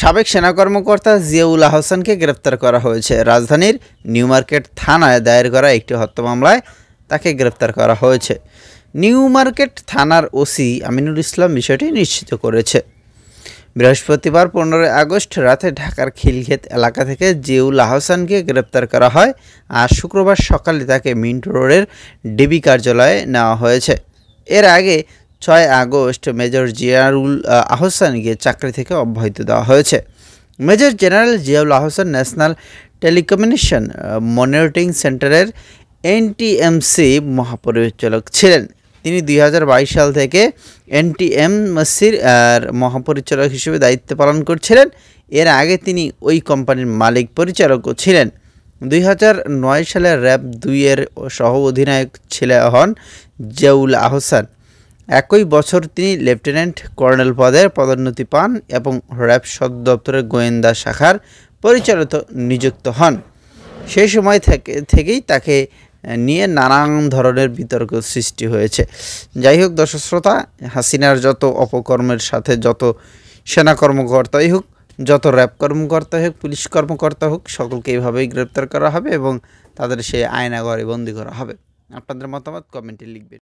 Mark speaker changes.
Speaker 1: সাবেক সেনা কর্মকর্তা জিয়াউল আহসানকে গ্রেপ্তার করা হয়েছে। রাজধানীর নিউ মার্কেট থানায় দায়ের করা একটি হত্যা মামলায় তাকে গ্রেপ্তার করা হয়েছে। নিউ মার্কেট থানার ওসি আমিনুল ইসলাম বিষয়টি নিশ্চিত করেছে। বৃহস্পতিবার 15 আগস্ট রাতে ঢাকার খিলক্ষেত এলাকা থেকে জিয়াউল আহসানকে গ্রেপ্তার করা হয়। আর শুক্রবার সকালে তাকে মিন্ট রোডের ডিবি কার্যালয়ে নেওয়া হয়েছে। এর আগে 6 আগস্ট মেজর জিয়াউল আহসানকে চাকরি থেকে অব্যাহতি দেওয়া হয়েছে। Major general Ziaul Ahsan national telecommunication monitoring সেন্টারের এনটিএমসি মহাপরিচালক ছিলেন। তিনি 2022 সাল থেকে এনটিএমসির মহাপরিচালক হিসেবে দায়িত্ব পালন করছিলেন। এর আগে তিনি ওই কোম্পানির মালিক পরিচালকও ছিলেন। 2009 সালে র্যাব 2 এর সহ অধিনায়ক হন জিয়াউল আহসান। একই বছর তিনি লেফটেন্যান্ট কর্নেল পদে পদোন্নতি পান এবং র্যাব সদর দপ্তরের গোয়েন্দা শাখার পরিচালক নিযুক্ত হন। সেই সময় থেকেই তাকে নিয়ে নানান ধরনের বিতর্ক সৃষ্টি হয়েছে। যাই হোক দর্শক শ্রোতা, হাসিনার যত অপকর্মের সাথে যত সেনা কর্মকর্তাই হোক, যত র্যাব কর্মকর্তাই হোক, পুলিশ কর্মকর্তা হোক, সকলকে এইভাবেই গ্রেপ্তার করা হবে এবং তাদের সেই আয়নাঘরে বন্দি করা হবে। আপনাদের মতামত কমেন্টে লিখবেন।